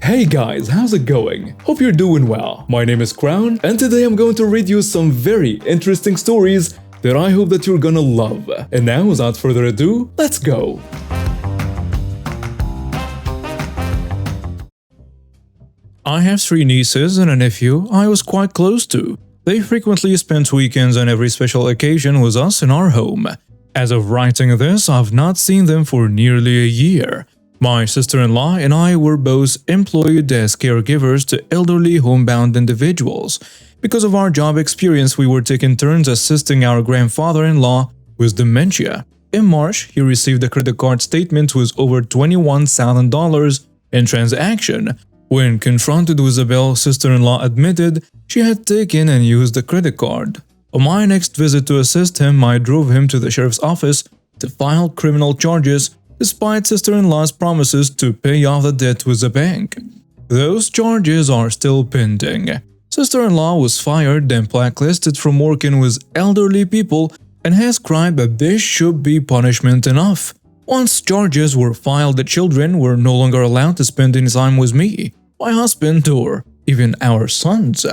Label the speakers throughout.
Speaker 1: Hey guys, how's it going? Hope you're doing well. My name is Crown, and today I'm going to read you some very interesting stories that I hope that you're gonna love. And now, without further ado, let's go!
Speaker 2: I have 3 nieces and a nephew I was quite close to. They frequently spent weekends on every special occasion with us in our home. As of writing this, I've not seen them for nearly a year. My sister-in-law and I were both employed as caregivers to elderly homebound individuals. Because of our job experience, we were taking turns assisting our grandfather-in-law with dementia. In March, he received a credit card statement with over $21,000 in transaction. When confronted with the bill, sister-in-law admitted she had taken and used the credit card. On my next visit to assist him, I drove him to the sheriff's office to file criminal charges, despite sister-in-law's promises to pay off the debt with the bank. Those charges are still pending. Sister-in-law was fired and blacklisted from working with elderly people and has cried that this should be punishment enough. Once charges were filed, the children were no longer allowed to spend any time with me, my husband, or even our sons.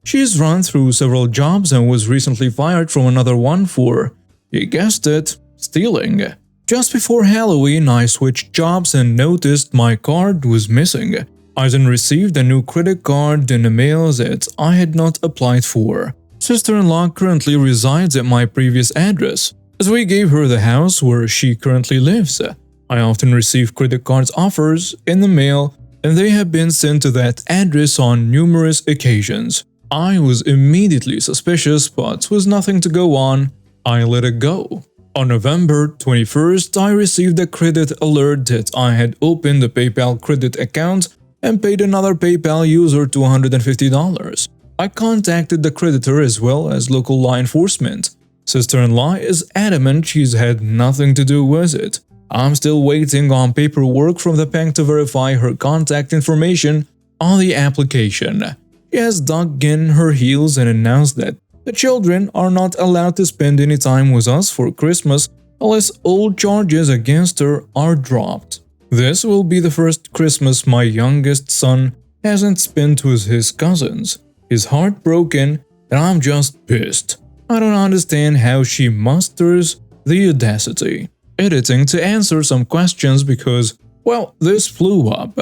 Speaker 2: She's run through several jobs and was recently fired from another one for, you guessed it, stealing. Just before Halloween, I switched jobs and noticed my card was missing. I then received a new credit card in the mail that I had not applied for. Sister-in-law currently resides at my previous address, as we gave her the house where she currently lives. I often receive credit cards offers in the mail, and they have been sent to that address on numerous occasions. I was immediately suspicious, but with nothing to go on, I let it go. On November 21st, I received a credit alert that I had opened a PayPal credit account and paid another PayPal user $250. I contacted the creditor as well as local law enforcement. Sister-in-law is adamant she's had nothing to do with it. I'm still waiting on paperwork from the bank to verify her contact information on the application. She has dug in her heels and announced that the children are not allowed to spend any time with us for Christmas unless all charges against her are dropped. This will be the first Christmas my youngest son hasn't spent with his cousins. He's heartbroken and I'm just pissed. I don't understand how she musters the audacity. Editing to answer some questions because, well, this blew up.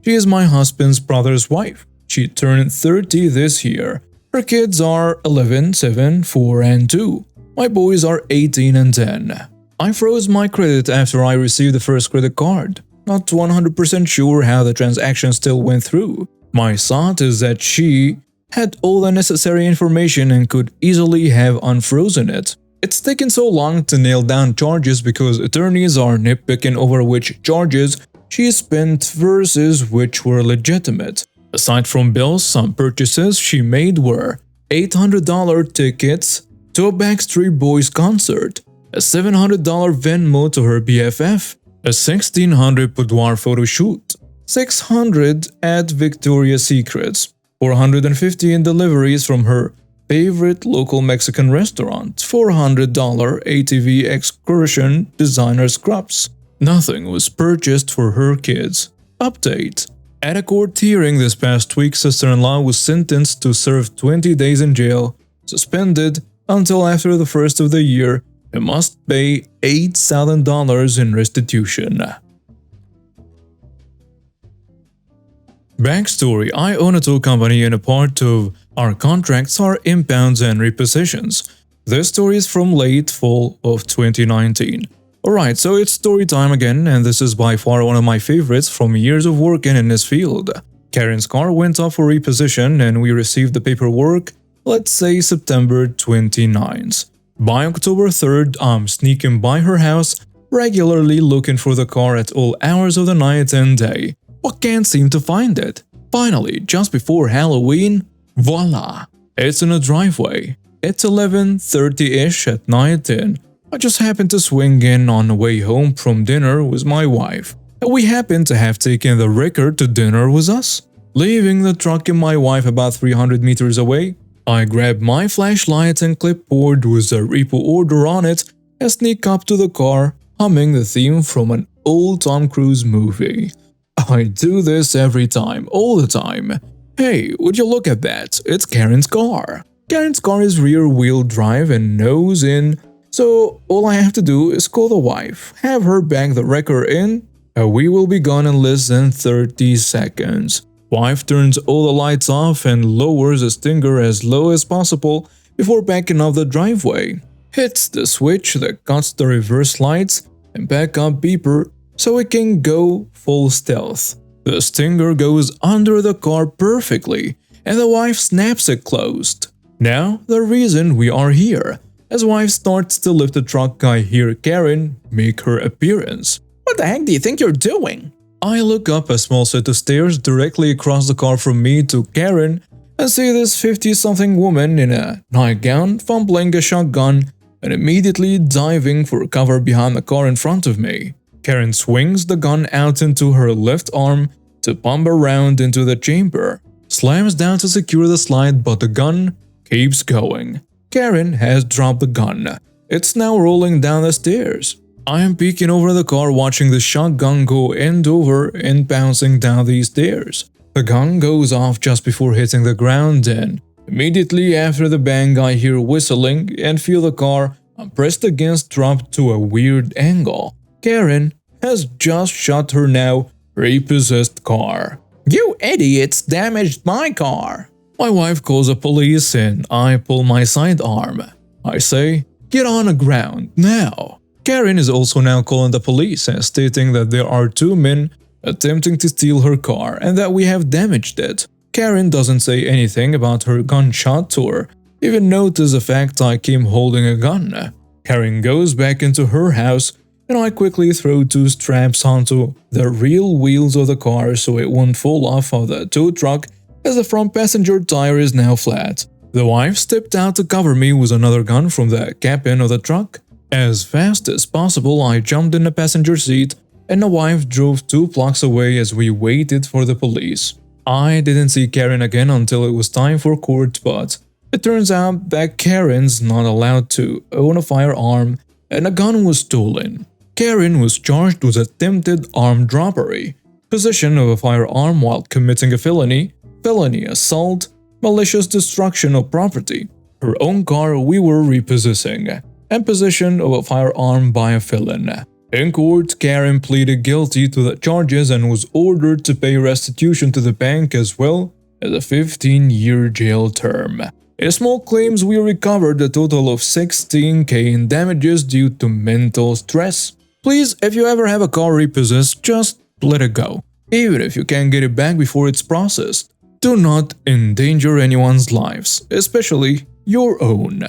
Speaker 2: She is my husband's brother's wife. She turned 30 this year. Her kids are 11, 7, 4, and 2. My boys are 18 and 10. I froze my credit after I received the first credit card. Not 100% sure how the transaction still went through. My thought is that she had all the necessary information and could easily have unfrozen it. It's taken so long to nail down charges because attorneys are nitpicking over which charges she spent versus which were legitimate. Aside from bills, some purchases she made were $800 tickets to a Backstreet Boys concert, a $700 Venmo to her BFF, a $1,600 boudoir photo shoot, $600 at Victoria's Secrets, $450 in deliveries from her favorite local Mexican restaurant, $400 ATV excursion designer scrubs. Nothing was purchased for her kids. Update. At a court hearing this past week, sister-in-law was sentenced to serve 20 days in jail, suspended until after the first of the year, and must pay $8,000 in restitution. Backstory: I own a tow company and a part of our contracts are impounds and repossessions. This story is from late fall of 2019. Alright, so it's story time again, and this is by far one of my favorites from years of working in this field. Karen's car went up for repossession and we received the paperwork, let's say September 29th. By October 3rd, I'm sneaking by her house, regularly looking for the car at all hours of the night and day, but can't seem to find it. Finally, just before Halloween, voila! It's in a driveway. It's 11:30-ish at night and I just happened to swing in on the way home from dinner with my wife. We happened to have taken the wrecker to dinner with us. Leaving the truck and my wife about 300 meters away, I grabbed my flashlight and clipboard with a repo order on it and sneak up to the car, humming the theme from an old Tom Cruise movie. I do this every time, all the time. Hey, would you look at that? It's Karen's car. Karen's car is rear-wheel drive and nose in, so all I have to do is call the wife, have her bang the wrecker in, and we will be gone in less than 30 seconds. Wife turns all the lights off and lowers the stinger as low as possible before backing off the driveway. Hits the switch that cuts the reverse lights and backup beeper so it can go full stealth. The stinger goes under the car perfectly and the wife snaps it closed. Now the reason we are here. As wife starts to lift the truck, I hear Karen make her appearance. What the heck do you think you're doing? I look up a small set of stairs directly across the car from me to Karen and see this 50-something woman in a nightgown fumbling a shotgun and immediately diving for cover behind the car in front of me. Karen swings the gun out into her left arm to pump around into the chamber, slams down to secure the slide, but the gun keeps going. Karen has dropped the gun. It's now rolling down the stairs. I am peeking over the car watching the shotgun go end over and bouncing down these stairs. The gun goes off just before hitting the ground and immediately after the bang I hear whistling and feel the car I'm pressed against drop to a weird angle. Karen has just shot her now repossessed car. You idiots damaged my car. My wife calls the police and I pull my sidearm. I say, get on the ground now. Karen is also now calling the police and stating that there are 2 men attempting to steal her car and that we have damaged it. Karen doesn't say anything about her gunshot or even notice the fact I came holding a gun. Karen goes back into her house and I quickly throw 2 straps onto the real wheels of the car so it won't fall off of the tow truck as the front passenger tire is now flat. The wife stepped out to cover me with another gun from the cabin of the truck. As fast as possible, I jumped in the passenger seat and the wife drove 2 blocks away as we waited for the police. I didn't see Karen again until it was time for court, but it turns out that Karen's not allowed to own a firearm and a gun was stolen. Karen was charged with attempted armed robbery, possession of a firearm while committing a felony, felony assault, malicious destruction of property, her own car we were repossessing, and possession of a firearm by a felon. In court, Karen pleaded guilty to the charges and was ordered to pay restitution to the bank as well as a 15-year jail term. In small claims, we recovered a total of $16,000 in damages due to mental stress. Please, if you ever have a car repossessed, just let it go, even if you can't get it back before it's processed. Do not endanger anyone's lives, especially your own.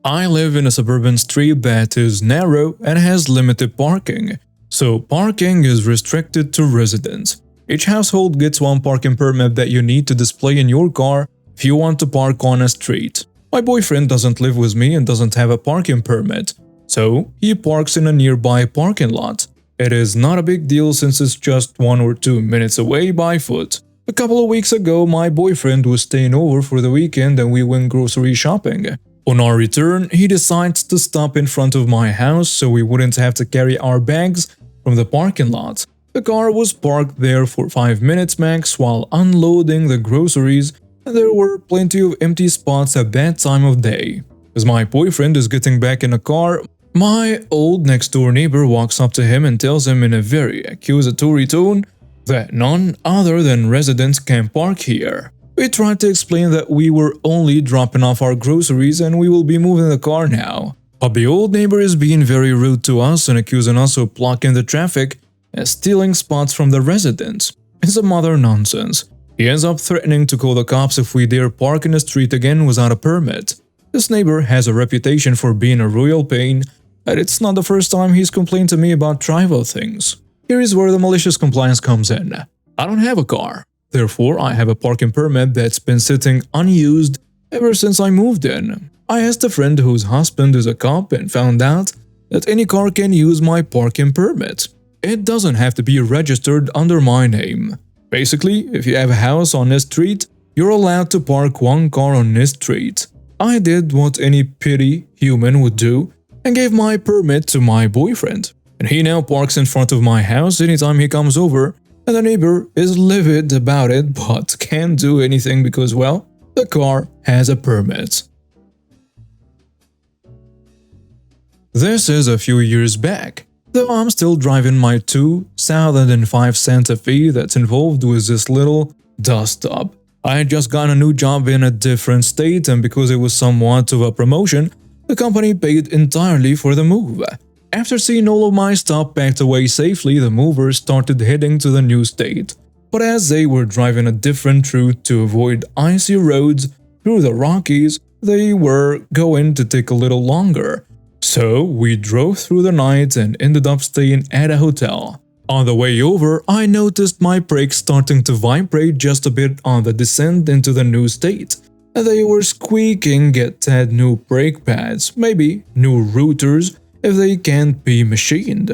Speaker 2: I live in a suburban street that is narrow and has limited parking, so parking is restricted to residents. Each household gets 1 parking permit that you need to display in your car if you want to park on a street. My boyfriend doesn't live with me and doesn't have a parking permit, so he parks in a nearby parking lot. It is not a big deal since it's just 1 or 2 minutes away by foot. A couple of weeks ago, my boyfriend was staying over for the weekend and we went grocery shopping. On our return, he decides to stop in front of my house so we wouldn't have to carry our bags from the parking lot. The car was parked there for 5 minutes max while unloading the groceries, and there were plenty of empty spots at that time of day. As my boyfriend is getting back in the car, my old next-door neighbor walks up to him and tells him in a very accusatory tone that none other than residents can park here. We tried to explain that we were only dropping off our groceries and we will be moving the car now. But the old neighbor is being very rude to us and accusing us of blocking the traffic and stealing spots from the residents. It's some other nonsense. He ends up threatening to call the cops if we dare park in the street again without a permit. This neighbor has a reputation for being a royal pain, and it's not the first time he's complained to me about trivial things. Here is where the malicious compliance comes in. I don't have a car. Therefore, I have a parking permit that's been sitting unused ever since I moved in. I asked a friend whose husband is a cop and found out that any car can use my parking permit. It doesn't have to be registered under my name. Basically, if you have a house on this street, you're allowed to park 1 car on this street. I did what any petty human would do and gave my permit to my boyfriend. and he now parks in front of my house anytime he comes over, and the neighbor is livid about it but can't do anything because, well, the car has a permit. This is a few years back, though I'm still driving my 2005 Santa Fe that's involved with this little dust up. I had just gotten a new job in a different state, and because it was somewhat of a promotion, the company paid entirely for the move. After seeing all of my stuff packed away safely, the movers started heading to the new state. But as they were driving a different route to avoid icy roads through the Rockies, they were going to take a little longer. So we drove through the night and ended up staying at a hotel. On the way over, I noticed my brakes starting to vibrate just a bit on the descent into the new state. They were squeaking at tad new brake pads, maybe new routers if they can't be machined.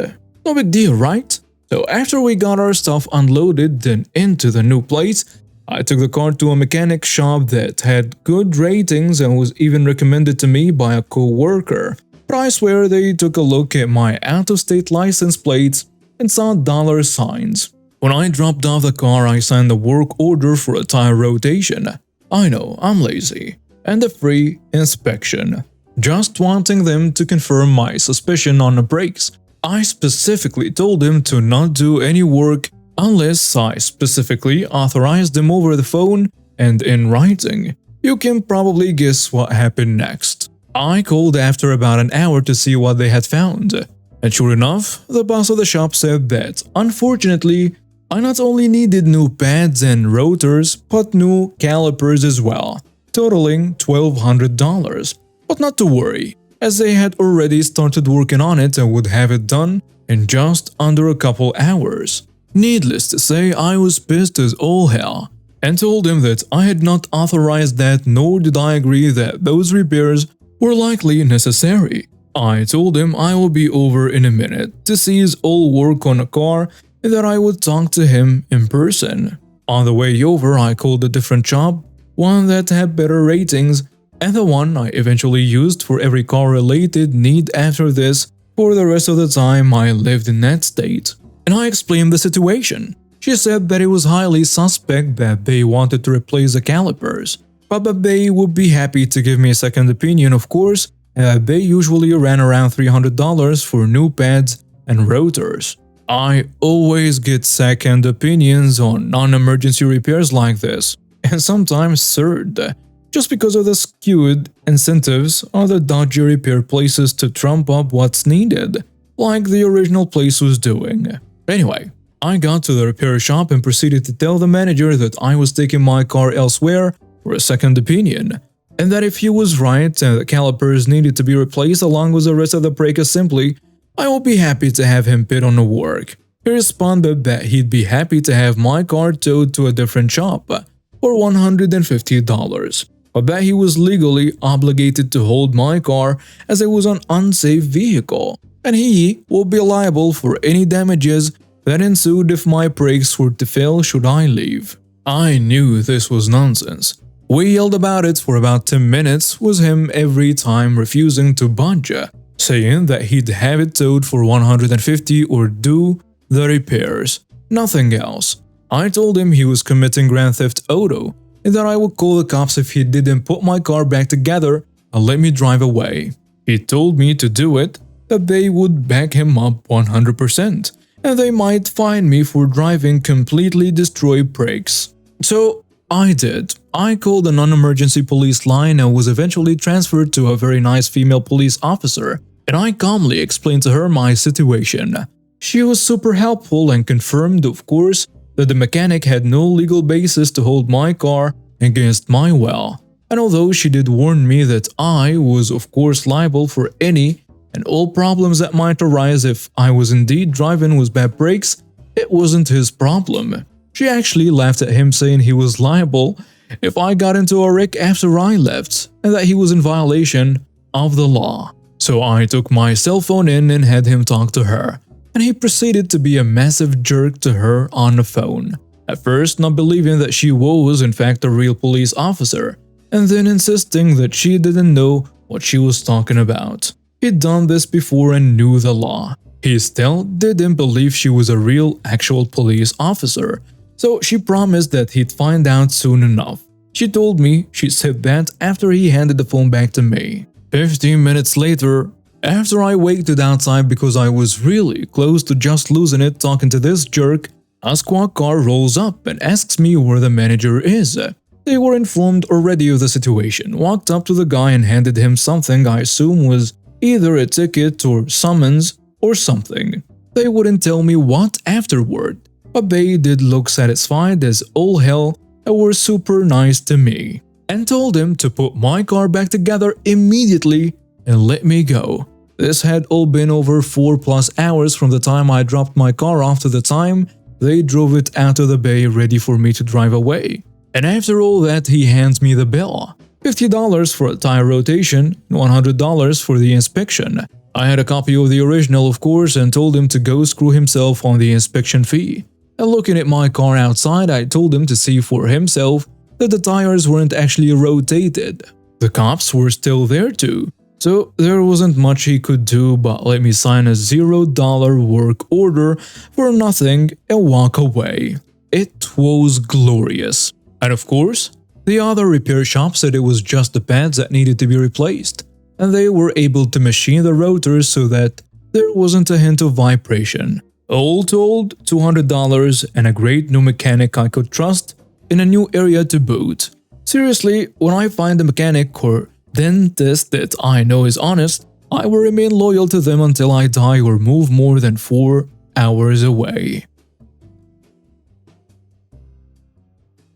Speaker 2: No big deal, right? So after we got our stuff unloaded and into the new place, I took the car to a mechanic shop that had good ratings and was even recommended to me by a co-worker. But I swear they took a look at my out-of-state license plates and saw dollar signs. When I dropped off the car, I signed the work order for a tire rotation. I know, I'm lazy. And a free inspection. Just wanting them to confirm my suspicion on the brakes. I specifically told him to not do any work unless I specifically authorized them over the phone and in writing. You can probably guess what happened next. I called after about an hour to see what they had found. And sure enough, the boss of the shop said that, unfortunately, I not only needed new pads and rotors, but new calipers as well, totaling $1,200. But not to worry, as they had already started working on it and would have it done in just under a couple hours. Needless to say, I was pissed as all hell, and told him that I had not authorized that, nor did I agree that those repairs were likely necessary. I told him I will be over in a minute to cease all work on a car and that I would talk to him in person. On the way over, I called a different shop, one that had better ratings, and the one I eventually used for every car-related need after this for the rest of the time I lived in that state. And I explained the situation. She said that it was highly suspect that they wanted to replace the calipers, but that they would be happy to give me a second opinion, of course, and that they usually ran around $300 for new pads and rotors. I always get second opinions on non-emergency repairs like this, and sometimes third, just because of the skewed incentives of the dodgy repair places to trump up what's needed, like the original place was doing. Anyway, I got to the repair shop and proceeded to tell the manager that I was taking my car elsewhere for a second opinion, and that if he was right and the calipers needed to be replaced along with the rest of the brake assembly, I would be happy to have him bid on the work. He responded that he'd be happy to have my car towed to a different shop for $150, but that he was legally obligated to hold my car as it was an unsafe vehicle, and he will be liable for any damages that ensued if my brakes were to fail should I leave. I knew this was nonsense. We yelled about it for about 10 minutes, with him every time refusing to budge, saying that he'd have it towed for $150 or do the repairs, nothing else. I told him he was committing Grand Theft Auto and that I would call the cops if he didn't put my car back together and let me drive away. He told me to do it, that they would back him up 100%, and they might fine me for driving completely destroyed brakes. So I did. I called a non-emergency police line and was eventually transferred to a very nice female police officer, and I calmly explained to her my situation. She was super helpful and confirmed, of course, that the mechanic had no legal basis to hold my car against my will. And although she did warn me that I was of course liable for any and all problems that might arise if I was indeed driving with bad brakes, it wasn't his problem. She actually laughed at him, saying he was liable if I got into a wreck after I left and that he was in violation of the law. So I took my cell phone in and had him talk to her, and he proceeded to be a massive jerk to her on the phone. At first not believing that she was in fact a real police officer, and then insisting that she didn't know what she was talking about. He'd done this before and knew the law. He still didn't believe she was a real actual police officer, so she promised that he'd find out soon enough. She told me she said that after he handed the phone back to me. 15 minutes later, after I waited outside because I was really close to just losing it talking to this jerk, a squad car rolls up and asks me where the manager is. They were informed already of the situation, walked up to the guy and handed him something I assume was either a ticket or summons or something. They wouldn't tell me what afterward, but they did look satisfied as all hell and were super nice to me, and told him to put my car back together immediately and let me go. This had all been over 4+ hours from the time I dropped my car off to the time they drove it out of the bay ready for me to drive away. And after all that, he hands me the bill. $50 for a tire rotation and $100 for the inspection. I had a copy of the original, of course, and told him to go screw himself on the inspection fee. And looking at my car outside, I told him to see for himself that the tires weren't actually rotated. The cops were still there too, so there wasn't much he could do but let me sign a $0 work order for nothing and walk away. It was glorious. And of course, the other repair shop said it was just the pads that needed to be replaced, and they were able to machine the rotors so that there wasn't a hint of vibration. All told, $200 and a great new mechanic I could trust in a new area to boot. Seriously, when I find a mechanic or dentist that I know is honest, I will remain loyal to them until I die or move more than 4 hours away.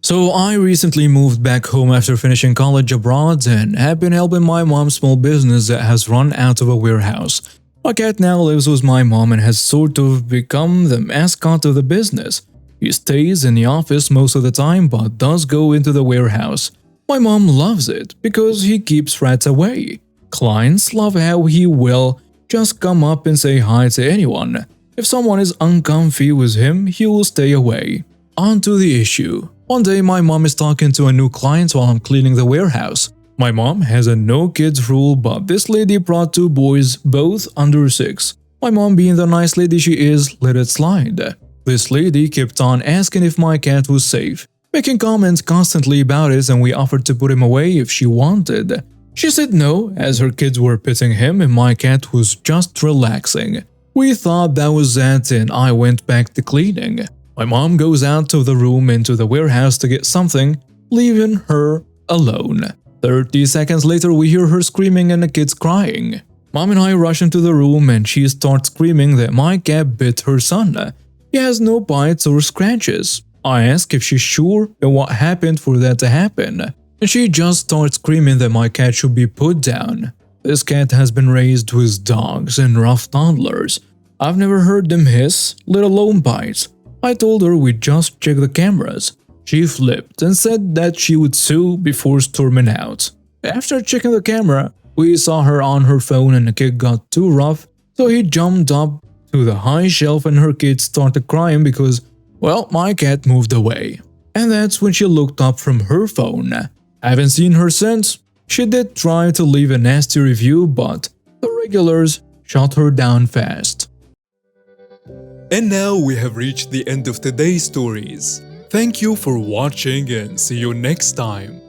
Speaker 2: So I recently moved back home after finishing college abroad and have been helping my mom's small business that has run out of a warehouse. My cat now lives with my mom and has sort of become the mascot of the business. He stays in the office most of the time but does go into the warehouse. My mom loves it because he keeps rats away. Clients love how he will just come up and say hi to anyone. If someone is uncomfy with him, he will stay away. On to the issue. One day my mom is talking to a new client while I'm cleaning the warehouse. My mom has a no kids rule, but this lady brought 2 boys, both under 6. My mom, being the nice lady she is, let it slide. This lady kept on asking if my cat was safe, making comments constantly about it, and we offered to put him away if she wanted. She said no, as her kids were petting him and my cat was just relaxing. We thought that was that and I went back to cleaning. My mom goes out of the room into the warehouse to get something, leaving her alone. 30 seconds later we hear her screaming and the kids crying. Mom and I rush into the room and she starts screaming that my cat bit her son. He has no bites or scratches. I ask if she's sure and what happened for that to happen. And she just starts screaming that my cat should be put down. This cat has been raised with dogs and rough toddlers. I've never heard them hiss, let alone bite. I told her we'd just check the cameras. She flipped and said that she would sue before storming out. After checking the camera, we saw her on her phone and the kid got too rough, so he jumped up to the high shelf and her kid started crying because, well, my cat moved away. And that's when she looked up from her phone. I haven't seen her since. She did try to leave a nasty review, but the regulars shot her down fast.
Speaker 1: And now we have reached the end of today's stories. Thank you for watching and see you next time.